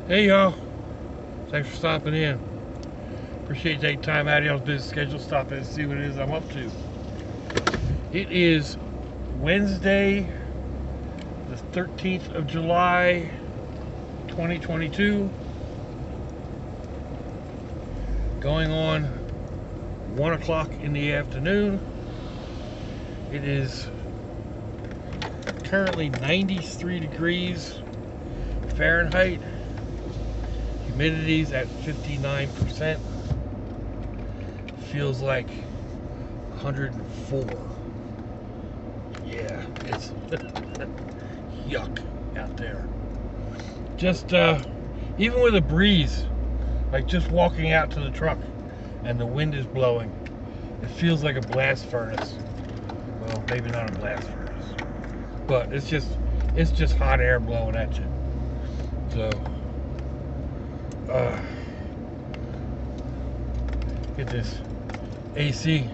Hey y'all, thanks for stopping in. Appreciate you taking time out of y'all's busy schedule, stop in and see what it is I'm up to. It is Wednesday, the 13th of July, 2022. Going on 1 o'clock in the afternoon. It is currently 93 degrees Fahrenheit. Humidity's at 59%. Feels like 104. Yeah, it's yuck out there. Just even with a breeze, like just walking out to the truck and the wind is blowing, it feels like a blast furnace. Well, maybe not a blast furnace, but it's just hot air blowing at you. So get this AC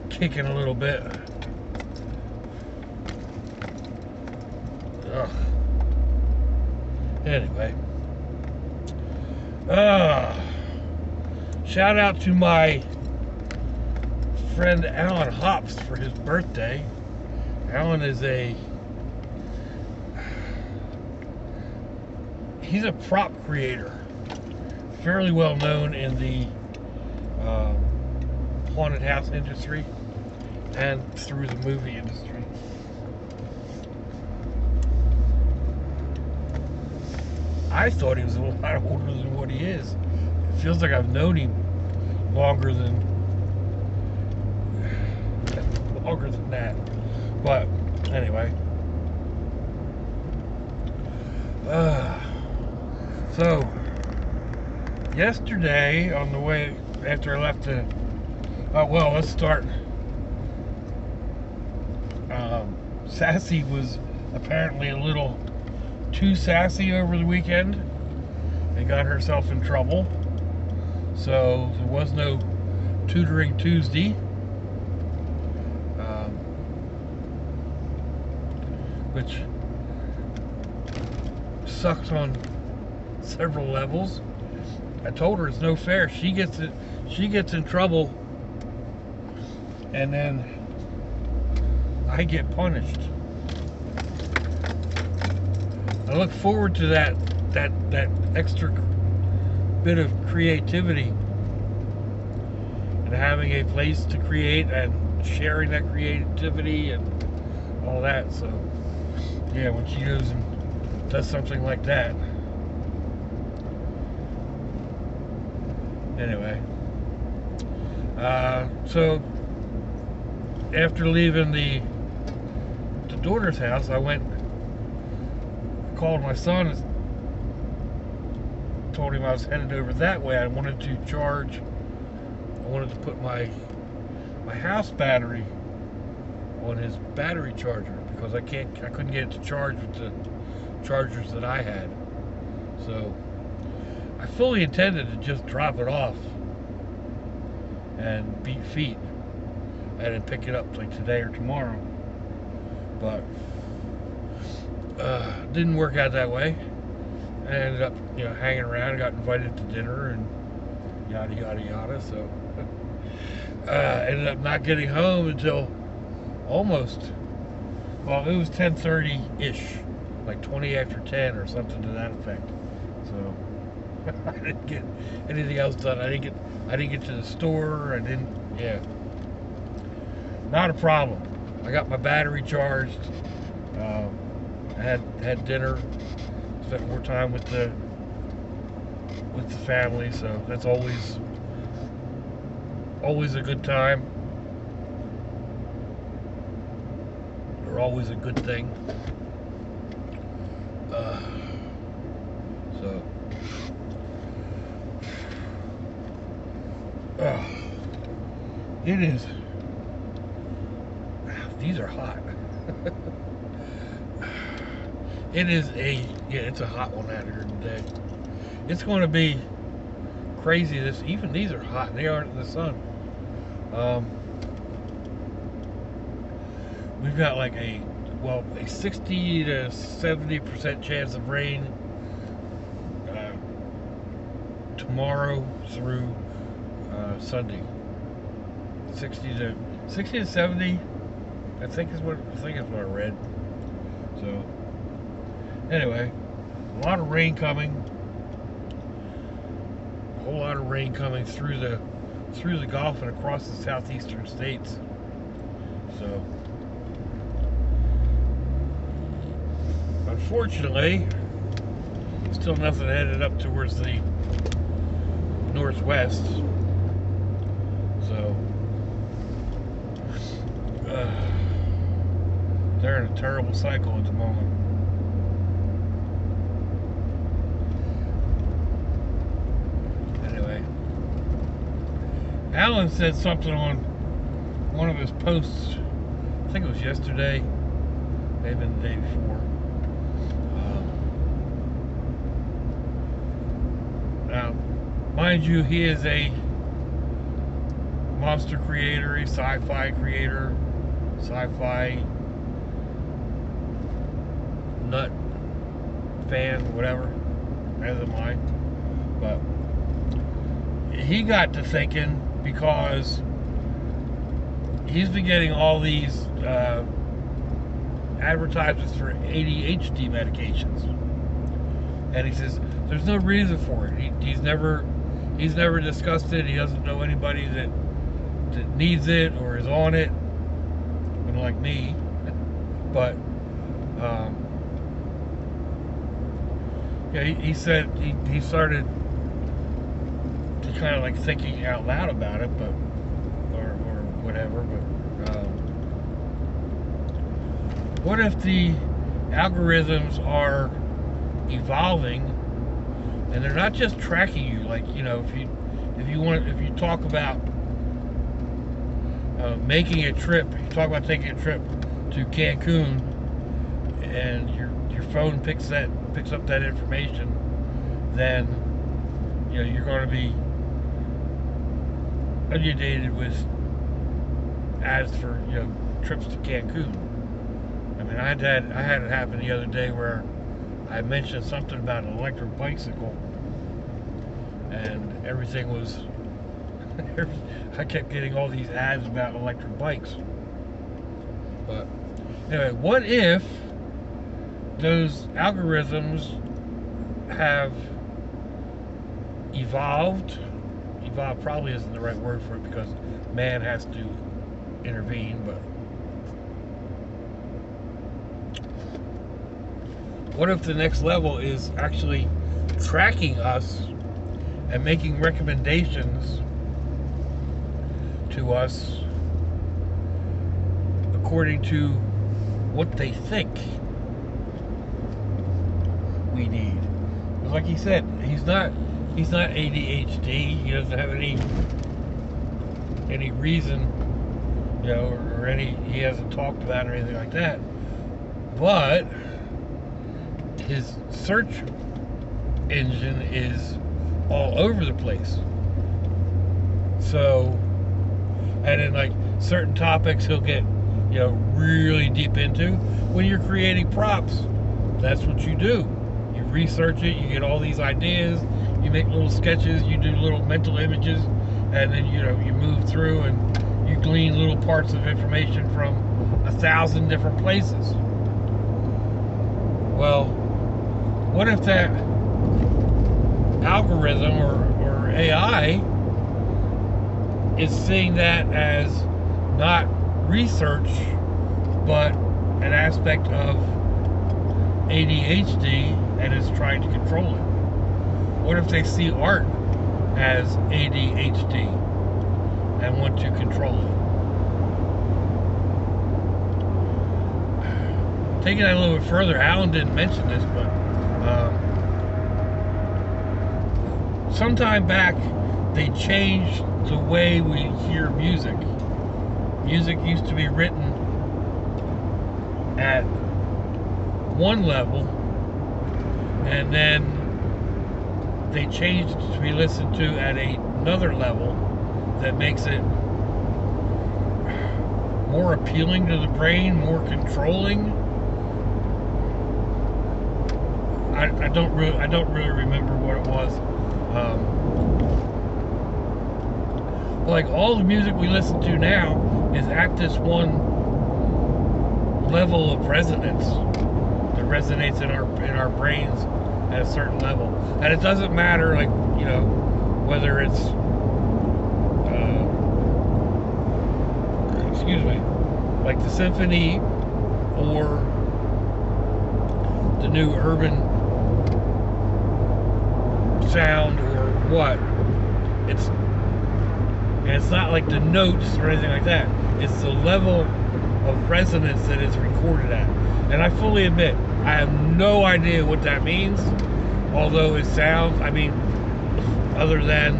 kicking a little bit. Ugh. Anyway, shout out to my friend Alan Hops for his birthday. Alan is he's a prop creator, fairly well known in the haunted house industry and through the movie industry. I thought he was a lot older than what he is. It feels like I've known him longer than that. But anyway, so yesterday on the way after I left the let's start. Sassy was apparently a little too sassy over the weekend and got herself in trouble. So there was no tutoring Tuesday. Which sucks on several levels. I told her it's no fair. She gets in trouble, and then I get punished. I look forward to that extra bit of creativity and having a place to create and sharing that creativity and all that. So yeah, when she goes and does something like that. Anyway, so after leaving the daughter's house, I called my son and told him I was headed over that way. I wanted to put my house battery on his battery charger because I couldn't get it to charge with the chargers that I had. So I fully intended to just drop it off and beat feet and then pick it up like today or tomorrow. But didn't work out that way. I ended up, hanging around, got invited to dinner and yada yada yada. So ended up not getting home until almost, well, it was 10:30-ish, like 20 after 10 or something to that effect. So I didn't get anything else done. I didn't get to the store. Not a problem. I got my battery charged. I had dinner, spent more time with the family, so that's always a good time, or always a good thing. It is. These are hot. It's a hot one out here today. It's going to be crazy. Even these are hot. They aren't in the sun. We've got like a 60 to 70% chance of rain tomorrow through Sunday. 60 to 70, I think is what I read. So anyway, a lot of rain coming. A whole lot of rain coming through the Gulf and across the southeastern states. So unfortunately, still nothing headed up towards the northwest. So they're in a terrible cycle at the moment. Anyway, Alan said something on one of his posts, I think it was yesterday, maybe the day before. Now, mind you, he is a monster creator, a sci-fi creator, sci-fi nut fan, whatever, as am I. But he got to thinking, because he's been getting all these advertisements for ADHD medications, and he says there's no reason for it. He's never discussed it. He doesn't know anybody that needs it or is on it, unlike me. But yeah, he said he started to kind of like thinking out loud about it, but or whatever. But what if the algorithms are evolving and they're not just tracking you? Like, you know, if you talk about making a trip, you talk about taking a trip to Cancun, and your phone picks up that information, then you know you're going to be inundated with ads for, you know, trips to Cancun. I mean, I had it happen the other day where I mentioned something about an electric bicycle, and everything was I kept getting all these ads about electric bikes. But anyway, what if those algorithms have evolved? Evolve probably isn't the right word for it, because man has to intervene, but what if the next level is actually tracking us and making recommendations to us according to what they think we need? Because like he said, he's not ADHD. He doesn't have any reason, you know, or he hasn't talked about it or anything like that. But his search engine is all over the place. So, and in like certain topics he'll get, you know, really deep into. When you're creating props, that's what you do. You research it, you get all these ideas, you make little sketches, you do little mental images, and then, you know, you move through and you glean little parts of information from 1,000 different places. Well, what if that algorithm or AI is seeing that as not research, but an aspect of ADHD, and is trying to control it? What if they see art as ADHD and want to control it? Taking that a little bit further, Alan didn't mention this, but sometime back they changed the way we hear music. Music used to be written at one level, and then they changed it to be listened to at another level that makes it more appealing to the brain, more controlling. I don't really remember what it was, Like all the music we listen to now is at this one level of resonance that resonates in our brains at a certain level, and it doesn't matter, like, you know, whether it's excuse me, like the symphony or the new urban sound or what. It's not like the notes or anything like that. It's the level of resonance that it's recorded at. And I fully admit, I have no idea what that means. Although it sounds, I mean, other than,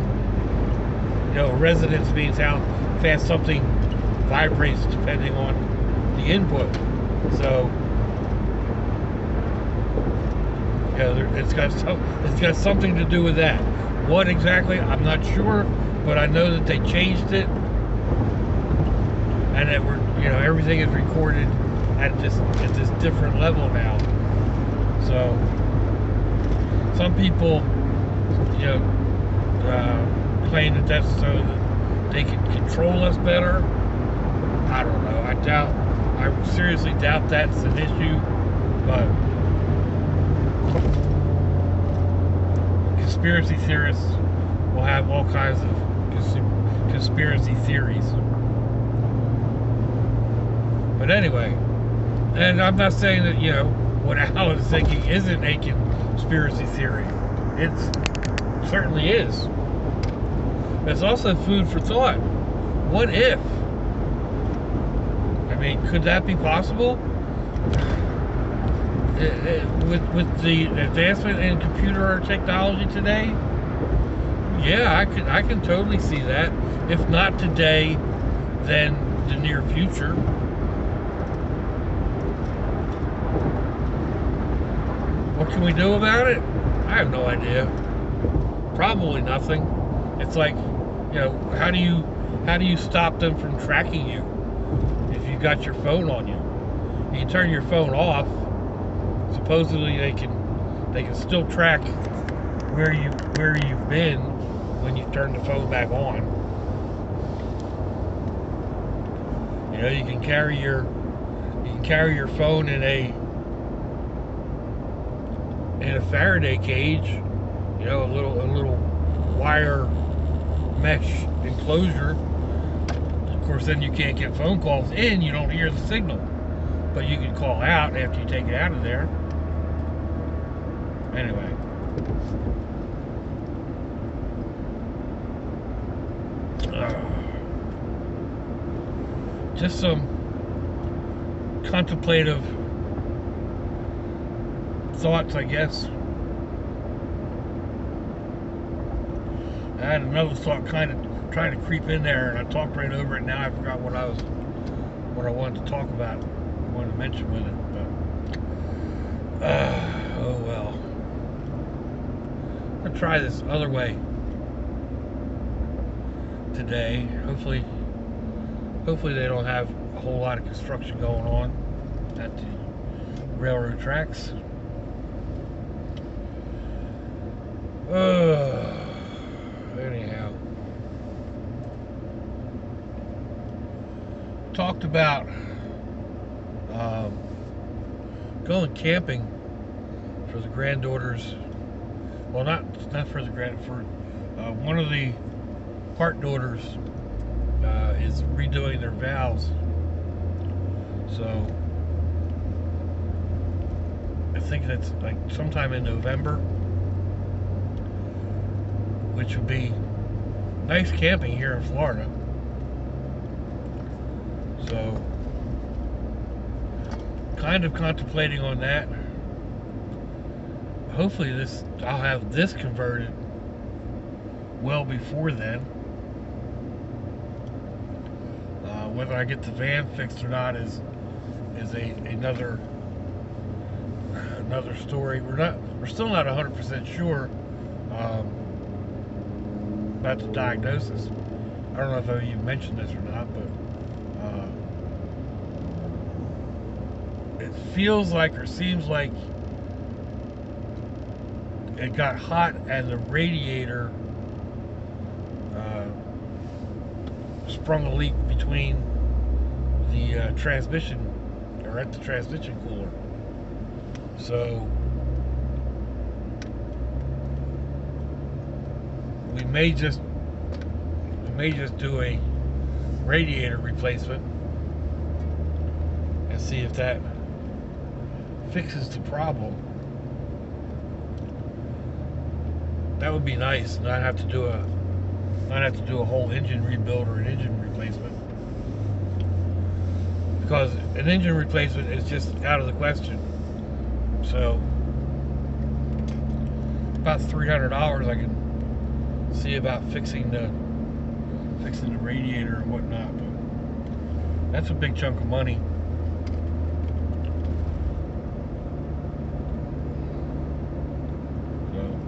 you know, resonance means how fast something vibrates depending on the input. So, yeah, it's got something to do with that. What exactly, I'm not sure, but I know that they changed it, and that everything is recorded at this different level now. So some people, claim that that's so that they can control us better. I don't know. I seriously doubt that's an issue, but conspiracy theorists will have all kinds of conspiracy theories. But anyway, and I'm not saying that, what Al is thinking isn't a conspiracy theory. It certainly is. It's also food for thought. What if? I mean, could that be possible? With the advancement in computer technology today, yeah, I can totally see that. If not today, then the near future. What can we do about it? I have no idea. Probably nothing. It's like, how do you stop them from tracking you if you got your phone on you? You turn your phone off. Supposedly they can still track where you've been when you turn the phone back on. You can carry your phone in a Faraday cage, a little wire mesh enclosure. Of course, then you can't get phone calls in. You don't hear the signal, but you can call out after you take it out of there. Anyway, just some contemplative thoughts, I guess. I had another thought kind of trying to creep in there, and I talked right over it. Now I forgot what I wanted to talk about, wanted to mention with it. But oh well. I'm gonna try this other way today. Hopefully they don't have a whole lot of construction going on at the railroad tracks. Anyhow, talked about going camping for the granddaughters. Well, not for the for one of the part daughters is redoing their vows. So I think that's like sometime in November, which would be nice camping here in Florida. So, kind of contemplating on that. Hopefully I'll have this converted well before then. Whether I get the van fixed or not is another story. We're still not 100% sure about the diagnosis. I don't know if I even mentioned this or not, but it feels like, or seems like, it got hot and the radiator sprung a leak between the transmission, or at the transmission cooler. So we may just do a radiator replacement and see if that fixes the problem. That would be nice. Not have to do a whole engine rebuild or an engine replacement, because an engine replacement is just out of the question. So about $300, I can see about fixing the radiator and whatnot. But that's a big chunk of money. So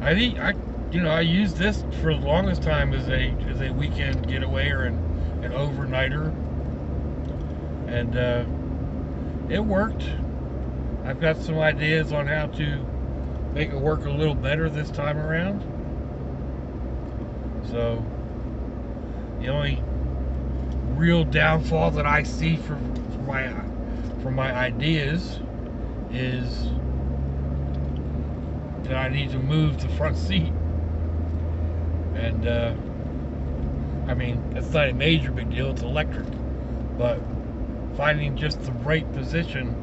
I think I used this for the longest time as a weekend getaway or an overnighter, and it worked. I've got some ideas on how to make it work a little better this time around. So the only real downfall that I see for my ideas is that I need to move the front seat. And I mean, it's not a major big deal, it's electric, but finding just the right position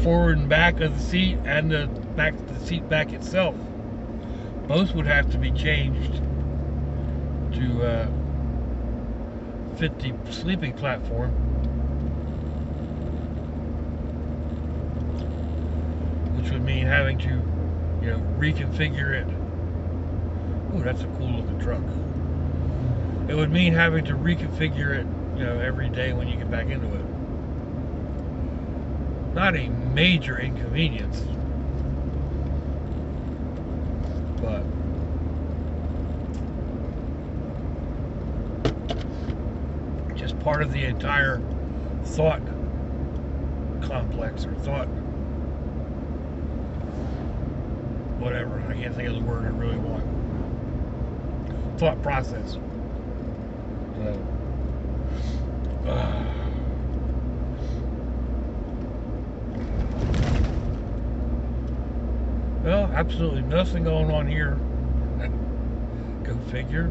forward and back of the seat, and the seat back itself, both would have to be changed to fit the sleeping platform, which would mean having to reconfigure it. Ooh, that's a cool looking truck. It would mean having to reconfigure it, every day when you get back into it. Not a major inconvenience, but just part of the entire thought complex, or thought whatever, I can't think of the word I really want. Thought process. So, well, absolutely nothing going on here. Go figure.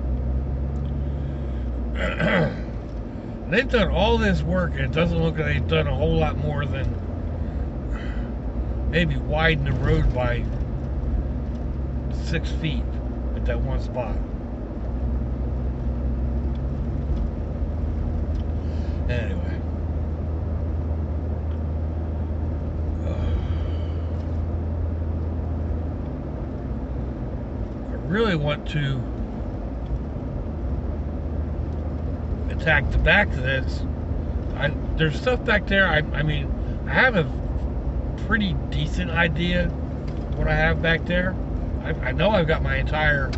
They've done all this work, and it doesn't look like they've done a whole lot more than maybe widen the road by 6 feet at that one spot. Anyway. I really want to attack the back of this. There's stuff back there. I mean, I have a pretty decent idea what I have back there. I know I've got my entire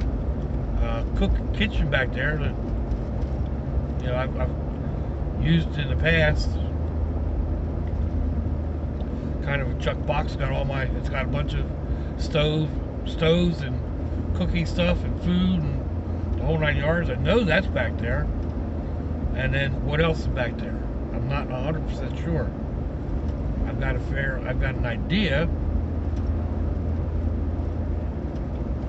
kitchen back there that I've used in the past. Kind of a chuck box. It's got a bunch of stoves and cooking stuff and food and the whole 9 yards. I know that's back there. And then what else is back there? I'm not 100% sure. I've got an idea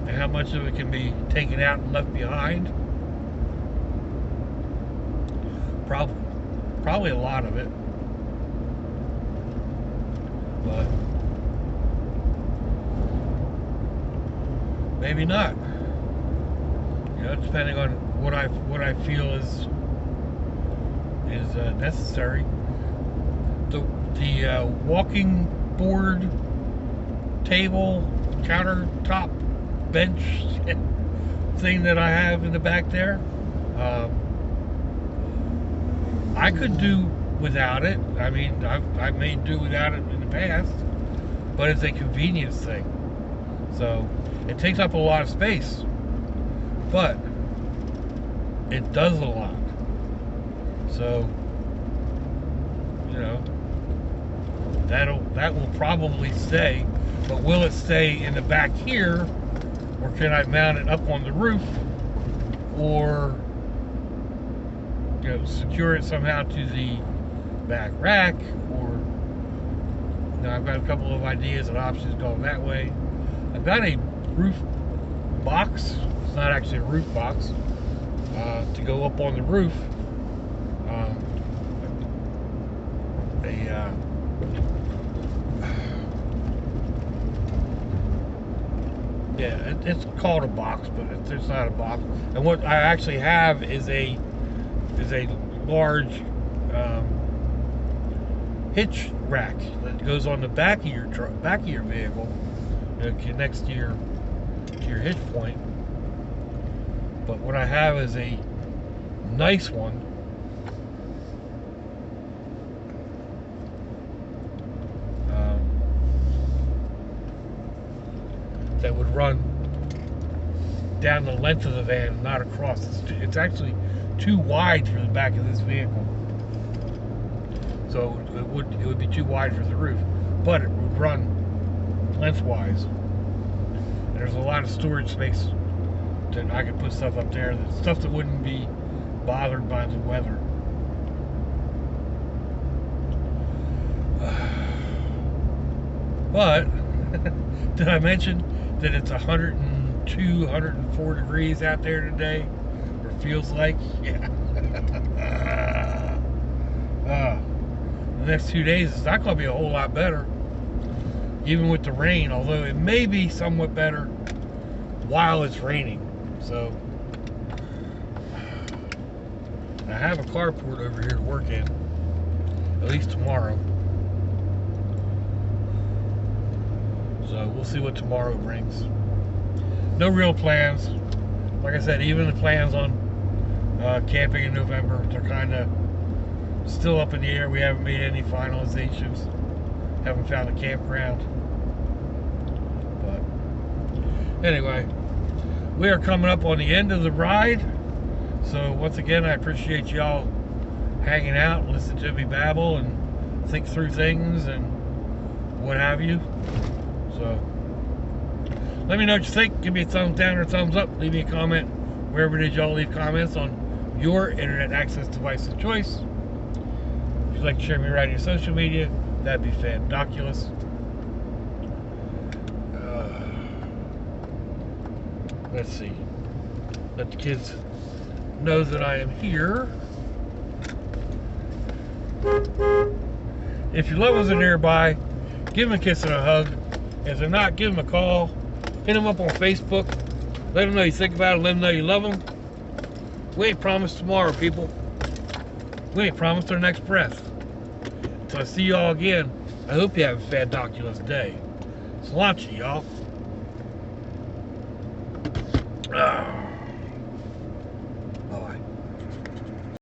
and how much of it can be taken out and left behind. Probably a lot of it, but maybe not. Depending on what I feel is necessary. The walking board, table, countertop, bench thing that I have in the back there, I could do without it. I mean, I may do without it in the past, but it's a convenience thing. So it takes up a lot of space, but it does a lot. So, That will probably stay, but will it stay in the back here, or can I mount it up on the roof, or secure it somehow to the back rack, or I've got a couple of ideas and options going that way. I've got a roof box. It's not actually a roof box to go up on the roof. Yeah, it's called a box, but it's not a box. And what I actually have is a large hitch rack that goes on the back of your vehicle. It connects to your hitch point. But what I have is a nice one that would run down the length of the van, not across. It's actually too wide for the back of this vehicle, so it would be too wide for the roof, but it would run lengthwise. And there's a lot of storage space that I could put stuff up there, stuff that wouldn't be bothered by the weather. But did I mention that it's 102, 104 degrees out there today, or feels like? Yeah. The next 2 days it's not going to be a whole lot better, even with the rain, although it may be somewhat better while it's raining. So I have a carport over here to work in, at least tomorrow. So we'll see what tomorrow brings. No real plans. Like I said, even the plans on camping in November, they're kind of still up in the air. We haven't made any finalizations. Haven't found a campground. But anyway, we are coming up on the end of the ride. So once again, I appreciate y'all hanging out, listening to me babble and think through things and what have you. So let me know what you think. Give me a thumbs down or thumbs up. Leave me a comment wherever did y'all leave comments on your internet access device of choice. If you'd like to share me around your social media, that'd be fandoculous. Let's see. Let the kids know that I am here. If your loved ones are nearby, give them a kiss and a hug. If they're not, give them a call. Hit them up on Facebook. Let them know you think about it. Let them know you love them. We ain't promised tomorrow, people. We ain't promised our next breath. So I see y'all again. I hope you have a fandoculous day. Sláinte, y'all.